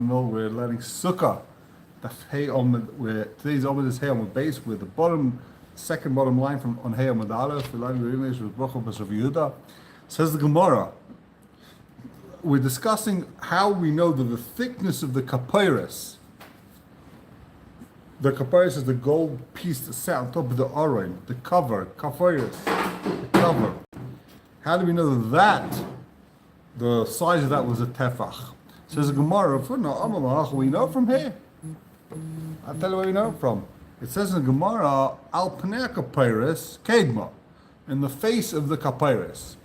No, we're learning Sukkah. Today's Amud is Hey Amud base with the second bottom line from on Hey Amud Aleph. We're learning English with Baruch Bas Rav Yehuda. Says the gemorah. We're discussing how we know that the thickness of the kapeiros. The kapeiros is the gold piece that sat on top of the aron, the cover, kapeiros, the cover. How do we know that the size of that was a tefach? Says the gemorah, we know from here. I'll tell you where we know from. It says in the gemorah, al pnei kapeiros kedma, in the face of the kapeiros.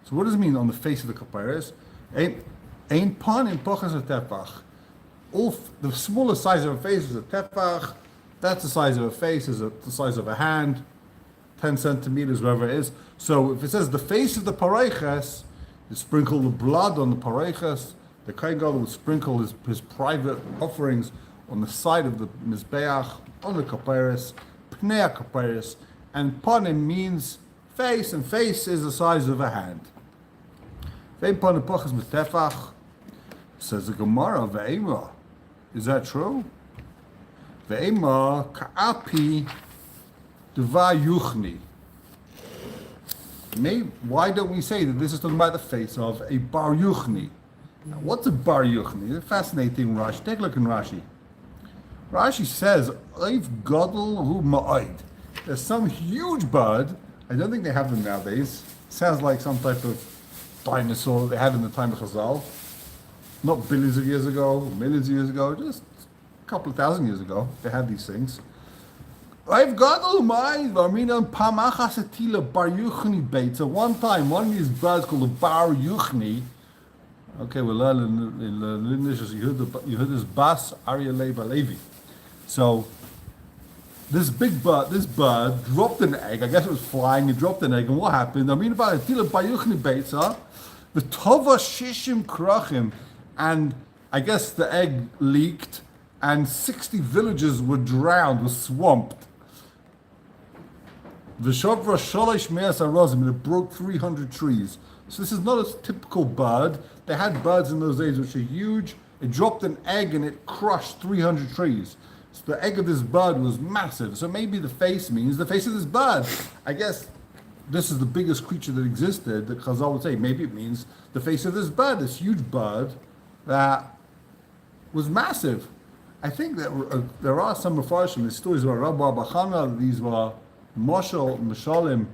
So what does it mean on the face of the kapeiros? Ein pan in pochas a tefach. The smallest size of a face is a tefach. That's the size of a face, is the size of a hand, 10 centimeters, wherever it is. So if it says the face of the pareiches, you sprinkle the blood on the pareiches. The Kohen Gadol would sprinkle his private offerings on the side of the mizbeach, on the kapeiros, pnei kapeiros, and panim means face, and face is the size of a hand. Ve'im panim pochas b'tefach, says the gemorah, ve'ema. Is that true? Ve'ema ka'api deva yuchni. Why don't we say that this is talking about the face of a bar yuchni? Now, what's a bar yuchni? It's a fascinating Rashi. Take a look in Rashi. Rashi says, Oiv gadol hu ma'id. There's some huge bird. I don't think they have them nowadays. Sounds like some type of dinosaur they had in the time of Chazal. Not billions of years ago, millions of years ago, just a couple of thousand years ago, they had these things. Oiv gadol hu ma'id. V'arminan pamachas etila bar yuchni beit. So one time, one of these birds called a bar yuchni. Okay, we're learning in English as Yehuda's Bas Arya Leba Levi. So this bird dropped an egg. I guess it was flying. It dropped an egg, and what happened? I mean, about Tila Bayuchni Beitza, the Tova Shishim Krachim, and I guess the egg leaked, and 60 villages were drowned, were swamped. The Shavra Shalish Meas Arozim, it broke 300 trees. So this is not a typical bird. They had birds in those days which are huge. It dropped an egg and it crushed 300 trees. So the egg of this bird was massive. So maybe the face means the face of this bird. I guess this is the biggest creature that existed that Chazal would say. Maybe it means the face of this bird, this huge bird that was massive. I think that there are some Mefarshim, these stories about Rabbi Bachana, these were Moshel, Meshalim,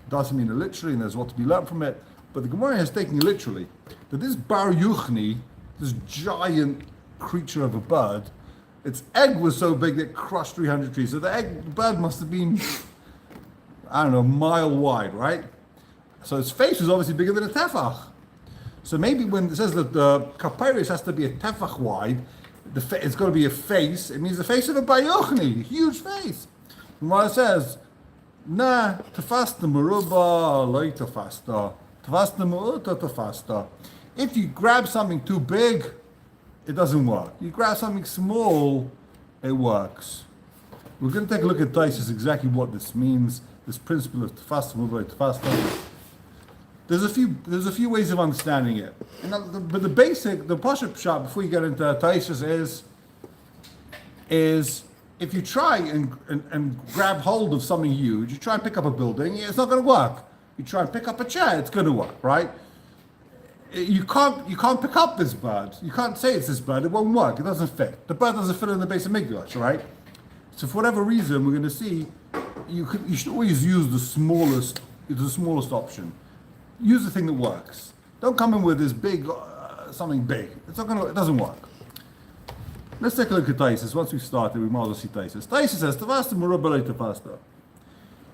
doesn't mean it literally, and there's what to be learned from it. But the Gemara is taking it literally, that this bar yuchni, this giant creature of a bird, its egg was so big that it crushed 300 trees. So the bird must have been, I don't know, a mile wide, right? So its face was obviously bigger than a tefach. So maybe when it says that the kapeiros has to be a tefach wide, it's got to be a face, it means the face of a bar yuchni, huge face. The Gemara says, nah, tefasta meruba, loy tefasta. If you grab something too big, it doesn't work. You grab something small, it works. We're going to take a look at Taisus, exactly what this means, this principle of tefasta. There's a few ways of understanding it. But the Pashup shot before you get into Taisus is if you try and grab hold of something huge, you try and pick up a building, it's not going to work. You try and pick up a chair, it's going to work, right? You can't pick up this bird. You can't say it's this bird. It won't work. It doesn't fit. The bird doesn't fit in the base of Mikdash, right? So for whatever reason, we're going to see you should always use the smallest option. Use the thing that works. Don't come in with this big something big. It doesn't work. Let's take a look at Taisus. Once we've started, we might as well see Taisus. Taisus says, "Tavasta merubah tefasta."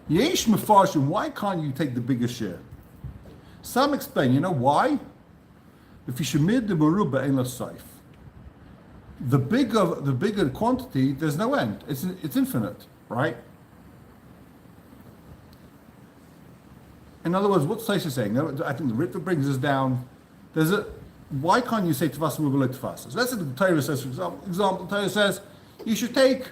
Yesh mefarshim, why can't you take the bigger share? Some explain, you know why? If you shemid the meruba ein la saif. The bigger quantity, there's no end. It's infinite, right? In other words, what's Taisa saying? I think the Ritva brings us down. Why can't you say tefasa meruba tefasa? So let's say the Torah says, for example, the Torah says you should take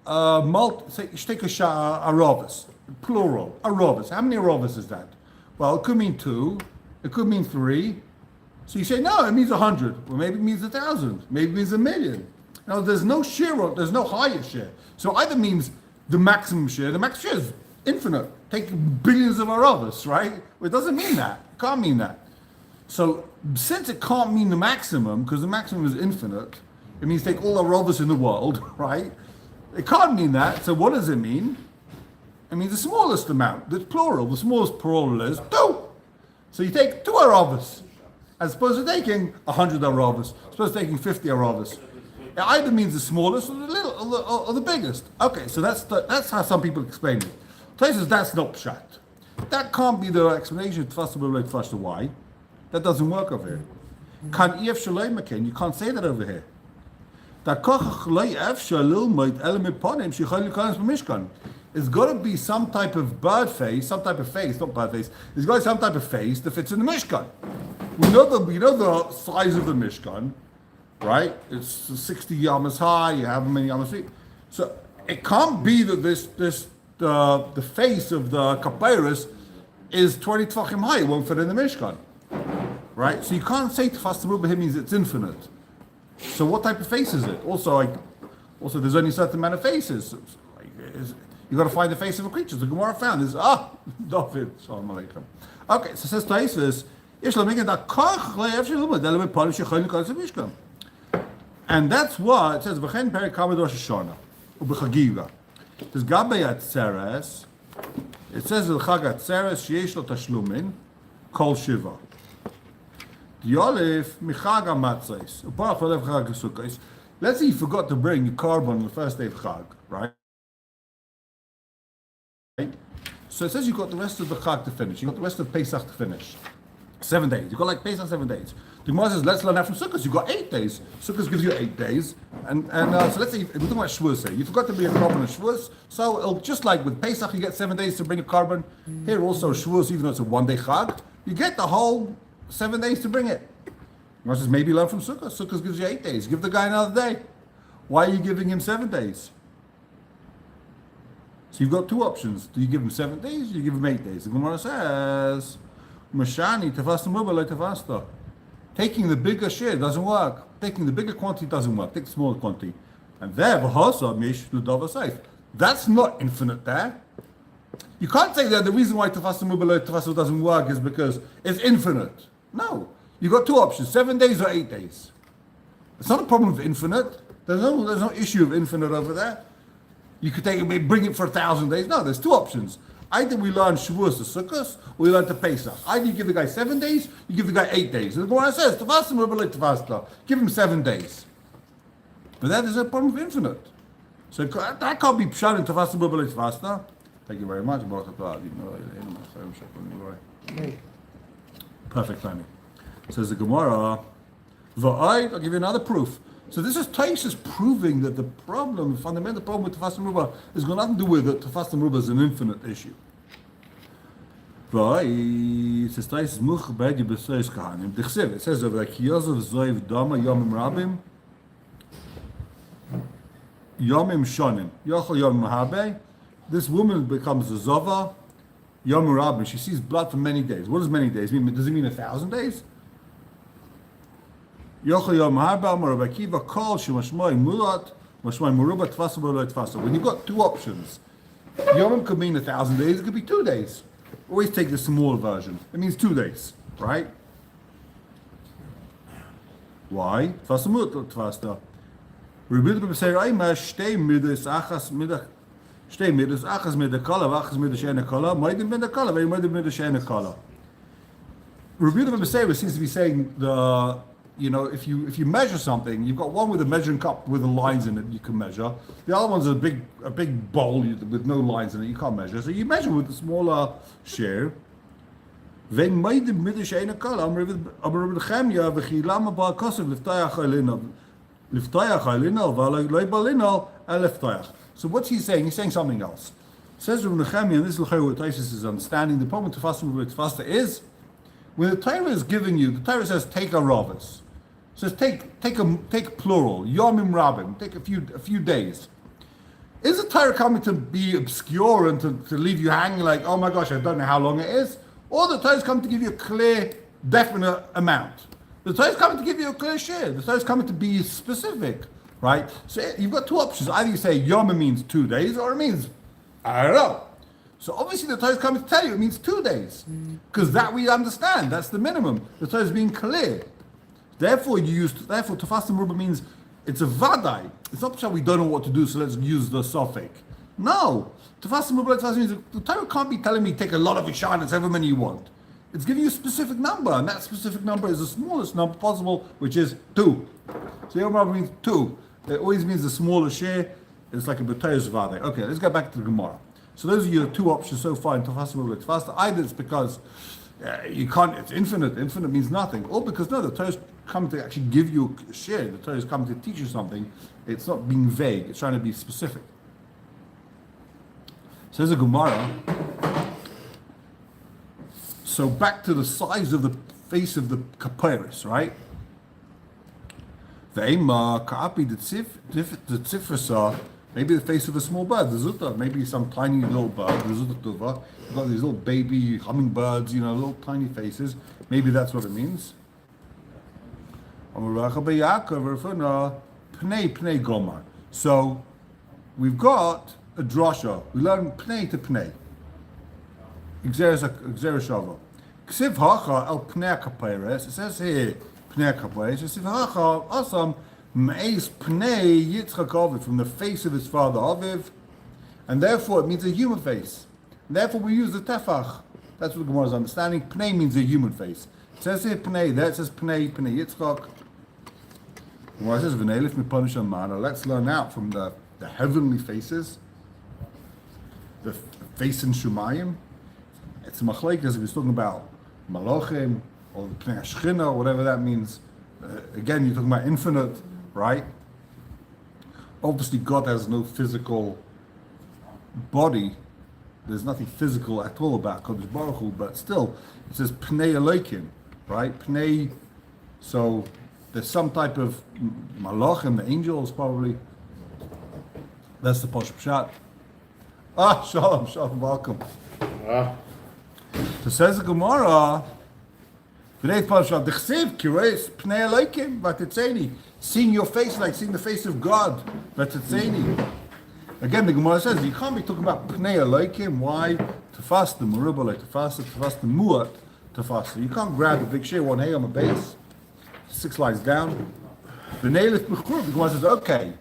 a arovas, plural, arovas. How many arovas is that? Well, it could mean 2, it could mean 3, So you say, no, it means 100. Well, maybe it means 1,000. Maybe it means 1,000,000. Now, there's no share, there's no higher share. So either means the maximum share is infinite. Take billions of aravas, right? Well, it doesn't mean that. It can't mean that. So since it can't mean the maximum, because the maximum is infinite, it means take all the aravas in the world, right? It can't mean that. So what does it mean? It means the smallest amount. The plural, the smallest plural is 2. So you take 2 aravas, as opposed to taking 100 aravas, as opposed to taking 50 aravas. It either means the smallest or the little or the biggest. Okay, so that's how some people explain it. Says that's not pshat. That can't be the explanation of Tfas Tfas why. That doesn't work over here. Kan ef shalom again. You can't say that over here. That kochach loy ef shalil moed element ponim shichol yikanas b'mishkan. It's got to be some type of bird face, some type of face, not bird face. It's got to be some type of face that fits in the Mishkan. We know the size of the Mishkan, right? It's 60 yamas high. You have many yamas feet. So it can't be that the face of the Kapairis is 20 tefachim high. It won't fit in the Mishkan, right? So you can't say Tefas Merubah means it's infinite. So what type of face is it? Also, there's only a certain amount of faces. You got to find the face of a creature. The gemorah found is David. Shalom Aleichem. Okay, so it says Taisus, and that's what it says. V'chen perik Kamad Rosh Hashanah u'b'chagiga. It says Gabei Atzeres. It says L'chag Atzeres sheyesh lo tashlumin kol shiva. Yolif michag amatzos u'parach v'lev chag Sukkos. Let's say you forgot to bring your carbon on the first day of Chag, right? So it says you've got the rest of the Chag to finish. You've got the rest of Pesach to finish. 7 days. You've got like Pesach 7 days. The Gemara says, let's learn that from Sukkot. You've got 8 days. Sukkot gives you 8 days. And so let's say, we're talking about Shavuos. You forgot to bring a carbon on Shavuos. So it'll, just like with Pesach, you get 7 days to bring a carbon. Here also, Shavuos, even though it's a 1 day Chag, you get the whole 7 days to bring it. The Gemara says, maybe learn from Sukkot. Sukkot gives you 8 days. Give the guy another day. Why are you giving him 7 days? So you've got 2 options. Do you give him 7 days? Or do you give him 8 days? The Gemara says, "Mashani tefasta merubah lo tefasta." Taking the bigger share doesn't work. Taking the bigger quantity doesn't work. Take the smaller quantity, and there v'hasa mish l'davar seif. That's not infinite. There, you can't say that the reason why tefasta merubah lo tefasta doesn't work is because it's infinite. No, you've got 2 options: 7 days or 8 days. It's not a problem with infinite. There's no issue of infinite over there. You could bring it for 1,000 days. No, there's 2 options. Either we learn Shavuos to Sukkot, or we learn to Pesach. Either you give the guy 7 days, you give the guy 8 days. And the Gemara says, Tefasta merubah lo tefasta. Give him 7 days. But that is a problem of infinite. So that can't be pshat in Tefasta merubah lo tefasta. Thank you very much. Perfect timing. Says the Gemara, I'll give you another proof. So this is Taisus proving that the fundamental problem with Tefasta Merubah has got nothing to do with it. Tefasta Merubah is an infinite issue. It says Taisus much b'edi b'sois kahanim. It says over like Yosef zoiv dama yomim rabim yomim shonim yochel yomim habe. This woman becomes a zova yomim rabim. She sees blood for many days. What does many days mean? Does it mean 1,000 days? When you've got 2 options, Yom could mean 1,000 days, it could be 2 days. Always take the small version. It means 2 days, right? Why? Rabbi seems to be saying if you measure something, you've got one with a measuring cup with the lines in it you can measure. The other one's a big bowl with no lines in it you can't measure. So you measure with the smaller share. So what's he saying? He's saying something else. Says Reb Chaim, and this is what Taisus is understanding. The problem with Tefasta is when the Torah is giving you, the Torah says take aravos. Says take plural, yomim rabim, take a few days. Is the Torah coming to be obscure and to leave you hanging like, oh my gosh, I don't know how long it is? Or the Torah is coming to give you a clear, definite amount. The Torah is coming to give you a clear share. The Torah is coming to be specific, right? So you've got two options. Either you say Yom means 2 days, or it means, I don't know. So obviously the Torah is coming to tell you it means 2 days. Because that we understand. That's the minimum. The Torah is being clear. Therefore, Tafas Meruba means it's a vadai. It's not that we don't know what to do, so let's use the suffix. No. Tafas Meruba means the Torah can't be telling me take a lot of Ishanas, however many you want. It's giving you a specific number, and that specific number is the smallest number possible, which is 2. So Yom Rabbah means 2. It always means the smaller share. It's like a B'tayos Vadai. Okay, let's go back to the Gemara. So those are your two options so far in Tafas Meruba Tafas. Either it's because you can't, it's infinite. Infinite means nothing. Or because no, the Torah is coming to actually give you a share. The Torah is coming to teach you something. It's not being vague. It's trying to be specific. Says the Gemara. So back to the size of the face of the kapiris, right? The ema ka'api the tzifrasa, maybe the face of a small bird, the zuta, maybe some tiny little bird, the zuta tuva. You've got these little baby hummingbirds, little tiny faces. Maybe that's what it means. So we've got a drasha. We learn pnei to pnei. Xereshava. Ksiv hacha el pnei kapiris. It says here pnei kapiris. Ksiv hacha asam meis pnei Yitzchak Aviv, from the face of his father Aviv, and therefore it means a human face. And therefore we use the tefach. That's what the Gemara is understanding. Pnei means a human face. It says here pnei. There it says pnei Yitzchak. Gemara says v'neilif mipanish amana. Let's learn out from the heavenly faces. The face in Shumayim. It's machlekes if he's talking about malachim or pnei Shechina or whatever that means. Again, you're talking about infinite, right? Obviously, God has no physical body. There's nothing physical at all about Kodesh Baruch Hu, but still, it says pnei Elokim, right? Pnei. So there's some type of malachim, the angels probably. That's the posh pshat. Shalom, welcome. So says the Gemara, seeing your face like seeing the face of God. Again, the Gemara says you can't be talking about Pnei Elokim. Why? Tafas the Meruba, like Tafas the Muat, Tafas. You can't grab a big share, one hay on the base, 6 lines down. The Gemara says, okay,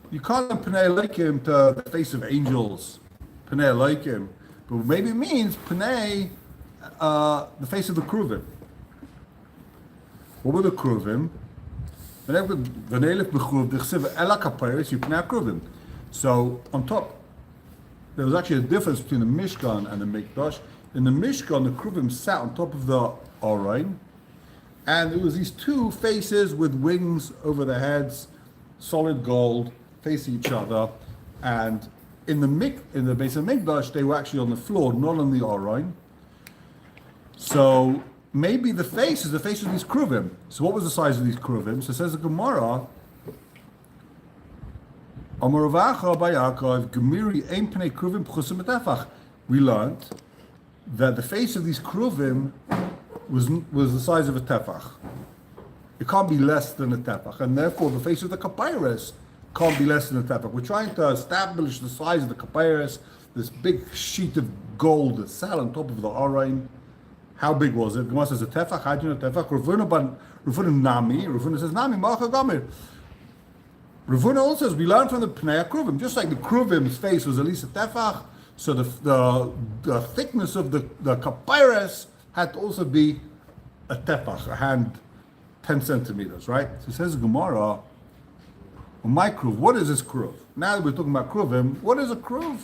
you can't have Pnei Elokim to the face of angels. Pnei Elokim. But maybe it means Pnei, the face of the Kruvim. What were the Kruvim? So on top, there was actually a difference between the Mishkan and the Mikdash. In the Mishkan, the Kruvim sat on top of the Orain, and there was these 2 faces with wings over their heads, solid gold, facing each other, and in the base of Mikdash, they were actually on the floor, not on the Orain. So maybe the face is the face of these kruvim. So what was the size of these kruvim? So it says the Gemara, we learned that the face of these kruvim was the size of a tefach. It can't be less than a tefach, and therefore the face of the kapiris can't be less than a tefach. We're trying to establish the size of the kapiris, this big sheet of gold that sat on top of the Orain. How big was it? Gemara says a tefach. How do you know tefach? Ravuna Nami. Ravuna says Nami Macha Gamir. Ravuna also says we learn from the Pnei Kruvim. Just like the Kruvim's face was at least a tefach, so the thickness of the kapiris had to also be a tefach, a hand, 10 centimeters, right? So it says Gemara, my kruv, what is this kruv? Now that we're talking about kruvim, what is a kruv?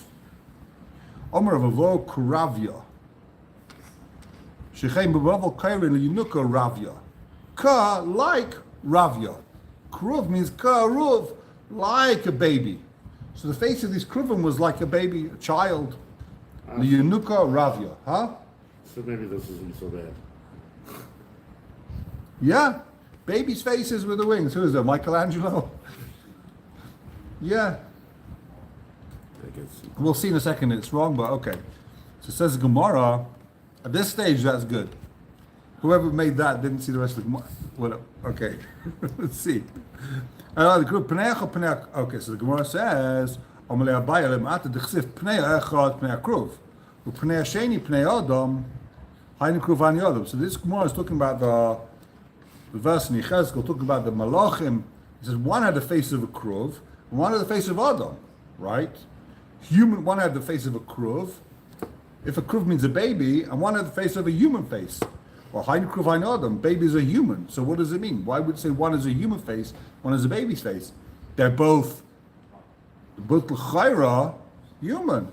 Omer of Avo Kuravya. Shechaim B'Bavel Kairin Yunuka Ravya. Ka, like Ravya. Kruv means ka, ruv, like a baby. So the face of these kruvim was like a baby, a child. The Yunuka Ravya. Huh? So maybe this isn't so bad. Yeah. Baby's faces with the wings. Who is that? Michelangelo? Yeah. We'll see in a second it's wrong, but okay. So it says Gemara, at this stage that's good. Whoever made that didn't see the rest of the gemara. Well, okay, let's see. The group okay, so the Gemara says, "Omelei Abaye lemata dechsif pnei echad pnei akruv, u'pnei hasheni pnei adam, haynu kruv ani adam." So this Gemara is talking about the verse in Yechezkel, talking about the malachim. It says one had the face of a kruv, and one had the face of Adam, right? One had the face of a kruv. If a kruv means a baby, and one had the face of a human face. Well, haynu kruv ani adam, babies are human. So what does it mean? Why would it say one is a human face, one is a baby's face? They're both l'chayra, human.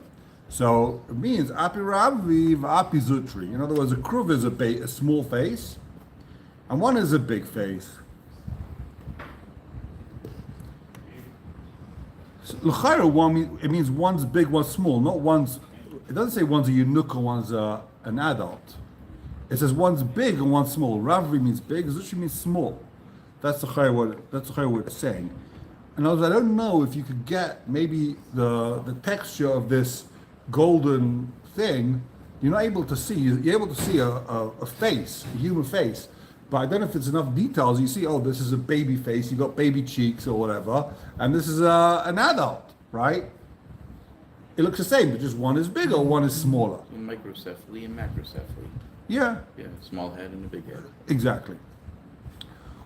So it means api ravi v'api zutri. In other words, a kruv is a small face, and one is a big face. So, l'chayra, it means one's big, one's small. Not one's. It doesn't say one's a eunuch or one's an adult. It says one's big and one's small. Ravi means big, zutri means small. That's the chayra word. That's the chayra word saying. And I don't know if you could get maybe the texture of this golden thing. You're not able to see. You're able to see a face, a human face, but I don't know if it's enough details. You see, oh, this is a baby face. You got baby cheeks or whatever, and this is an adult, right? It looks the same, but just one is bigger, one is smaller. Microcephaly and macrocephaly. Yeah. Yeah, small head and a big head. Exactly.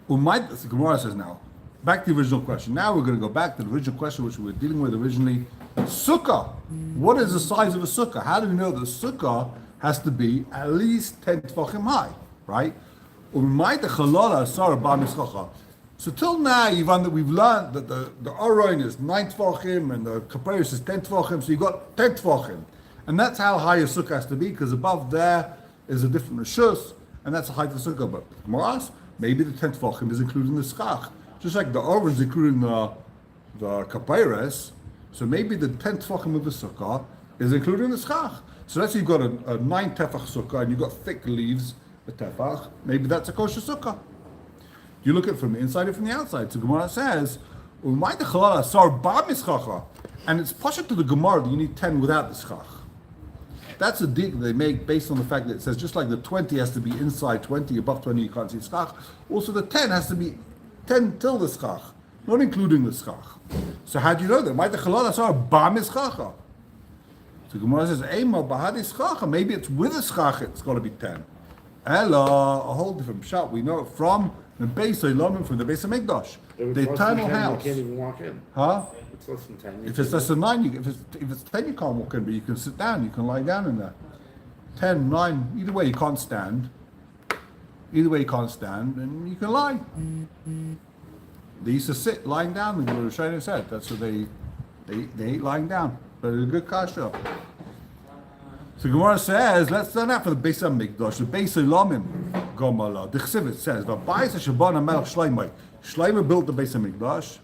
The Gemara says now. Back to the original question. Now we're going to go back to the original question which we were dealing with originally. Sukkah. What is the size of a sukkah? How do we know that a sukkah has to be at least 10 tefachim high, right? So till now, Ivan, that we've learned that the Aron is 9 tefachim and the Kaparis is 10 tefachim, so you've got 10 tefachim. And that's how high a sukkah has to be, because above there is a different Shas, and that's the height of the sukkah. But Moras, maybe the 10 tefachim is including the schach. Just like the Aron is including the Kaparis, so maybe the 10 tefachim of the sukkah is including the schach. So let's say you've got a 9 tefach sukkah and you've got thick leaves, the tefach, maybe that's a kosher sukkah. You look at it from the inside and from the outside. So Gemara says, and it's partial to the Gemara that you need 10 without the schach. That's a dig they make based on the fact that it says just like the 20 has to be inside 20, above 20 you can't see schach. Also the 10 has to be 10 till the schach, not including the schach. So how do you know that? So Gemara says, maybe it's with a schach, it's got to be 10. Ella, a whole different shot. We know it from the base of from the base of Mikdash, the eternal house. You can't even walk in. Huh? It's less than 10. If it's less than 9, if it's 10, you can't walk in, but you can sit down, you can lie down in there. 10, 9, either way you can't stand. Either way you can't stand, and you can lie. They used to sit lying down, the Rishonim said. That's what they ate lying down. But it's a good kasha. So Gemara says, let's learn that for the base of Mikdash, the base of Lamim, Gomala. The Chsivit says, the Bais Shabban Melech Shleimai. Shleimer built the base of Mikdash.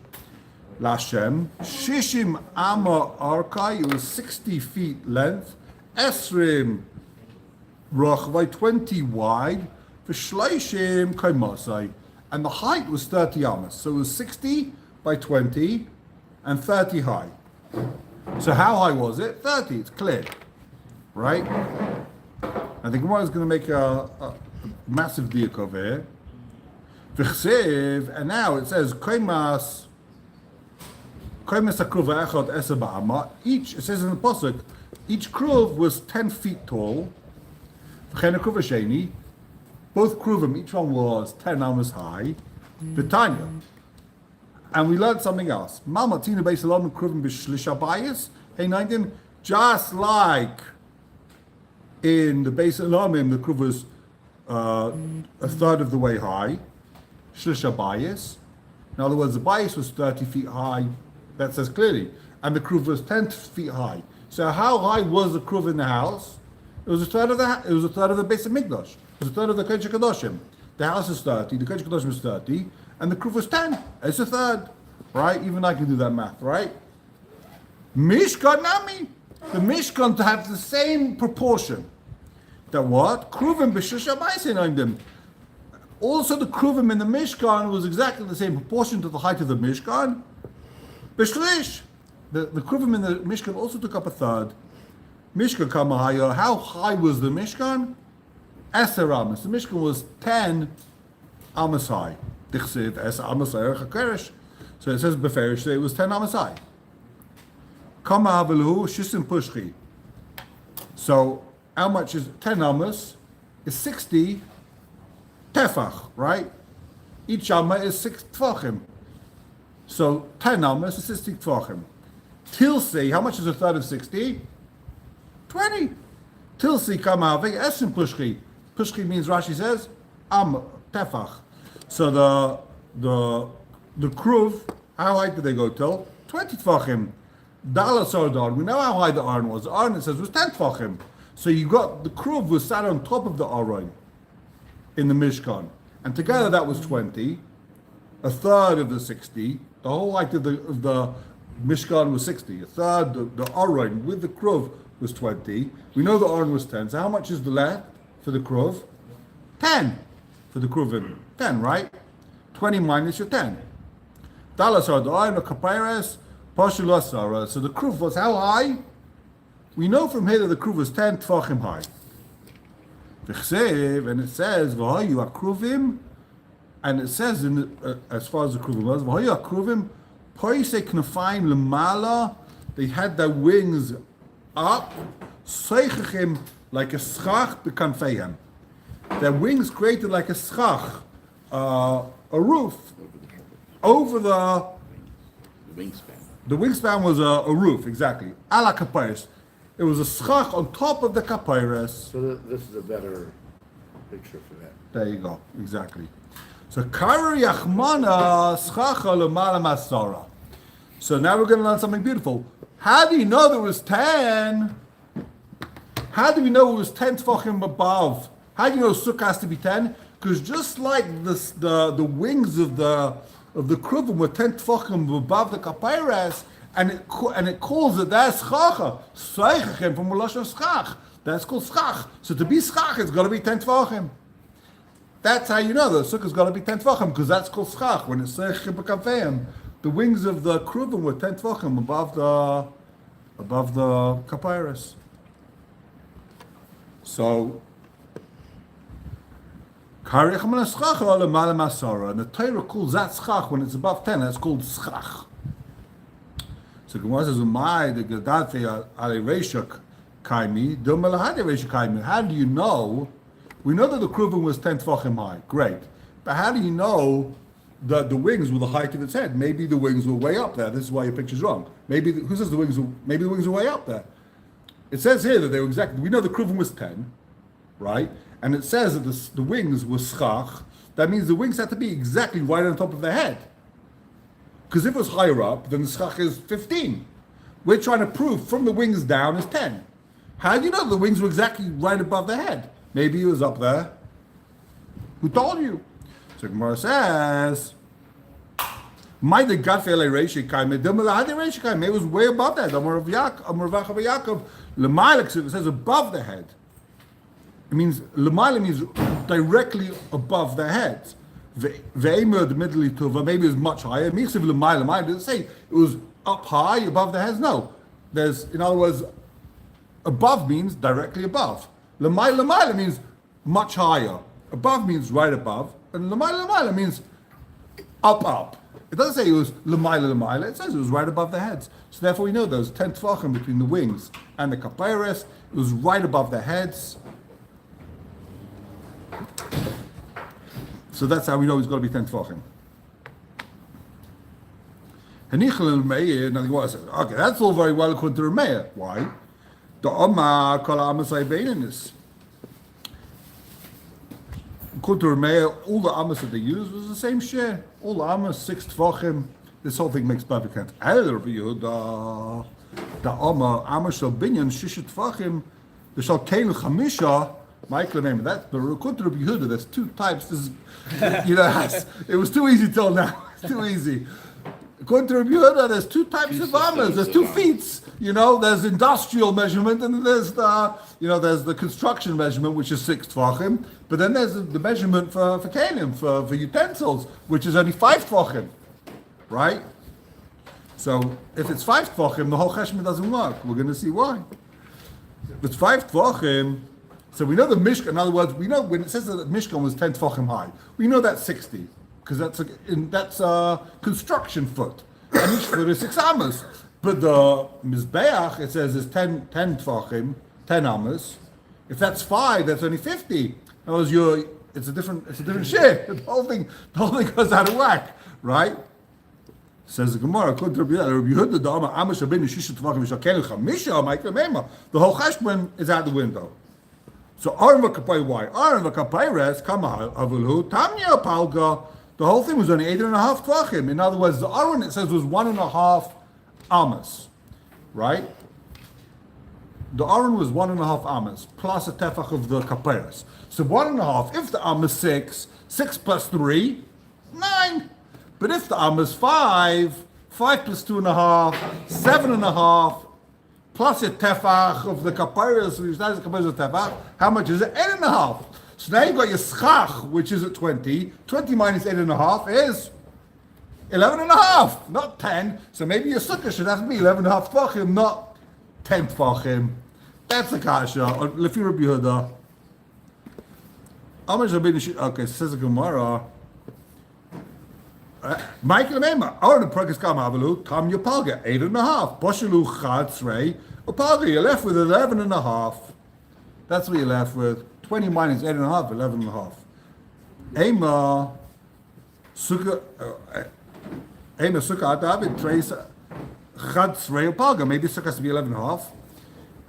Lashem, Shishim Ama Arkai, it was 60 feet length, Esrim Rachvai, 20 wide, for Shleishim Kaimasai, and the height was 30 amas. So it was 60 by 20 and 30 high. So how high was it? 30, it's clear. Right? I think Gemara is going to make a massive diak over here. And now it says, each, it says in the Pasuk, each kruv was 10 feet tall. Both kruvim, each one was 10 amas high. V'tanya. And we learned something else. Just like in the base of Lamim, the kruv was a third of the way high. Shlisha bayis. In other words, the bayis was 30 feet high. That says clearly. And the kruv was 10 feet high. So how high was the kruv in the house? It was a third of the base of Mikdash. It was a third of the Kodesh HaKadoshim. The house is 30, the Kodesh HaKadoshim is 30, and the kruv was 10. It's a third. Right? Even I can do that math, right? Mishkan Nami. The Mishkan to have the same proportion. That what? Kruvim b'shusha b'aisin them. Also the kruvim in the Mishkan was exactly the same proportion to the height of the Mishkan. B'shlish. The kruvim in the Mishkan also took up a third. Mishkan kamahaya. How high was the Mishkan? Eser amas. The Mishkan was 10 amas high. Dichsiv es amas high. So it says beferish it was 10 amas high. Kama avelu shisim pushchi. So how much is 10 amas? Is 60 tefach, right? Each amma is 6 tefachim. So 10 amas is 60 tefachim. Tilsi, how much is a third of 60? 20. Tilsi kama avei esim pushchi. Pushchi means, Rashi says, tefach. So the kruv, how high did they go till? 20 tefachim. Dalas Arn. We know how high the Arn was. The Arn, it says, was 10 tefachim. So you got, the kruv was sat on top of the Aron in the Mishkan. And together that was 20. A third of the 60. The whole height of the Mishkan was 60. A third, the Aron with the kruv was 20. We know the Aron was 10. So how much is the left for the kruv? 10 for the kruvim. 10, right? 20 minus your 10. Dalas Arn, a kapairas, Pashul Asara. So the kruv was how high? We know from here that the kruv was 10 tefachim high. And it says, V'hayu akruvim, and it says, as far as the kruvim was, V'hayu akruvim, poise knafayim lemala, they had their wings up, seichachim, like a schach bekanfeim. Their wings created like a schach, a roof, over the wingspan. The wingspan was a roof, exactly. Ala kapayres. It was a schach on top of the kapayres. So this is a better picture for that. There you go, exactly. So karer yachmana schacha lemala masara. So now we're going to learn something beautiful. How do you know there was 10? How do we know it was 10 tefachim above? How do you know sukkah has to be 10? Because just like this, the wings of the kruvim were 10 tefachim above the kapayres, and it calls it that schacha, seichachim from Lashon schach. That's called schach. So to be schach, it's got to be 10 tefachim. That's how you know the sukkah's got to be 10 tefachim, because that's called schach. When it's seichachim b'kafeim, the wings of the kruvim were 10 tefachim above the kapayres. So and the Torah calls that schach when it's above 10. That's called schach. So Gemara says, how do you know? We know that the kruvim was 10 tefachim high. Great. But how do you know that the wings were the height of its head? Maybe the wings were way up there. This is why your picture's wrong. Who says the wings were way up there? It says here that they were exactly, we know the kruvim was 10, right? And it says that the wings were schach. That means the wings had to be exactly right on top of the head. Because if it was higher up, then the schach is 15. We're trying to prove from the wings down is 10. How do you know the wings were exactly right above the head? Maybe it was up there. Who told you? So Gemara says, it was way above that. It says above the head. It means l'mayla means directly above their heads. Ve'emer the middle tuva maybe it was much higher. Michsiv l'mayla doesn't say it was up high above the heads. No, there's in other words, above means directly above. L'mayla means much higher. Above means right above, and l'mayla means up. It doesn't say it was l'mayla. It says it was right above the heads. So therefore we know there was 10 tefachim between the wings and the kapayres. It was right above the heads. So that's how we know it's got to be 10 tefachim. Okay, that's all very well according to Rameya. Why? The Amma kol Amasai Beininus. According to Rameya, all the Amas that they used was the same share. All the Amas, 6 tefachim. This whole thing makes perfect sense. The Amma shall binyan shisha tefachim. The shall keilu chamisha. Michael name that, but according to Rabbi Yehuda, there's 2 types. This is, it was too easy till now. It's too easy. According to Rabbi Yehuda, there's 2 types of amas. There's 2 feet. There's industrial measurement, and there's the construction measurement, which is 6 tefachim. But then there's the measurement for kelim, for utensils, which is only 5 tefachim, right? So if it's 5 tefachim, the whole cheshbon doesn't work. We're going to see why. If it's 5 tefachim. So we know the Mishkan, in other words, we know when it says that the Mishkan was 10 tefachim high, we know that's 60, because that's a construction foot. And each foot is 6 amos. But the Mizbeach, it says, is 10 tefachim, 10 amos. If that's 5, that's only 50. In other words, it's a different share. The whole thing goes out of whack, right? Says the gemorah, the whole cheshbon is out the window. So Aron v'kapay, why? Aron v'kapayres kama avulhu tamya palga. The whole thing was only 8.5 tvachim. In other words, the Aron, it says, was 1.5 amos, right? The Aron was 1.5 amos plus a tefach of the kapayres. So 1.5. If the am is 6 plus 3, 9. But if the am is 5 plus 2.5, 7.5, plus a tefach of the kapayres, which is the kapayres of tefach, how much is it? 8.5. So now you've got your schach, which is at 20. 20 minus 8.5 is 11.5, not 10. So maybe your sukkah should have to be 11.5 tvachim, not 10 tvachim. That's the kasha. Lefi Rabbi Yehuda. Okay, says the gemorah. Michael Mema, or the Pragas Kamavalu, Tam Yapalga, 8.5. Poshalu Chatzrei, Upalga, you're left with 11.5. That's what you're left with. 20 minus 8.5, 11.5. Ema Sukkah Atavid, Trace Chatzrei, Upalga, maybe Sukkah has to be 11.5.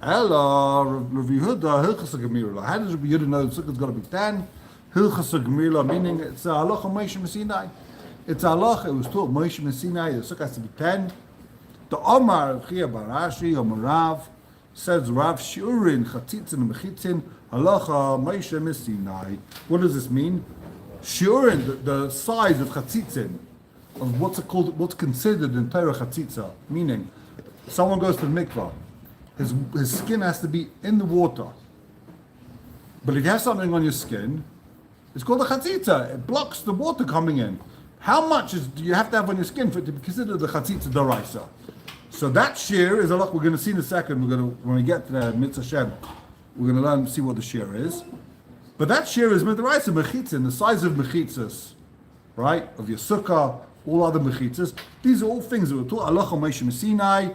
Ella, Rabbi Yehuda, Hilchas Gemira. How does Rabbi Yehuda know the Sukkah's got to be 10? Hilchas Gemira, meaning it's a halacha Moshe Messinai. It's halacha, it was taught Moshe Messinai, the Sukkah has to be 10. The Omar, Chia Barashi, Omar Rav, says Rav Shiurin, Chatzitzin, and Mechitzin, halacha Moshe Messinai. What does this mean? Shiurin, the size of Chatzitzin, of what's considered in Torah Chatzitza, meaning someone goes to the mikvah, his skin has to be in the water. But if you have something on your skin, it's called a chatzitza. It blocks the water coming in. How much do you have to have on your skin for it to be considered the chatzitza daraisa? So that shear is a lot. We're going to see in a second. When we get to the mitzvah Shem, we're going to learn see what the shear is. But that shear is midaraisa mechitzin, the size of mechitzas, right? Of your sukkah, all other mechitzas. These are all things that were taught halacha Moshe Messinai.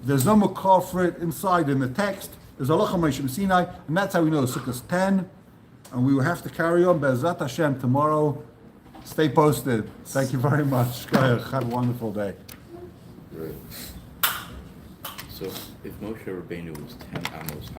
There's no makar for it inside in the text. There's halacha Moshe Messinai, and that's how we know the sukkah's 10. And we will have to carry on Be'ezrat Hashem tomorrow. Stay posted. Thank you very much. Have a wonderful day. Right. So if Moshe Rabbeinu was 10 amos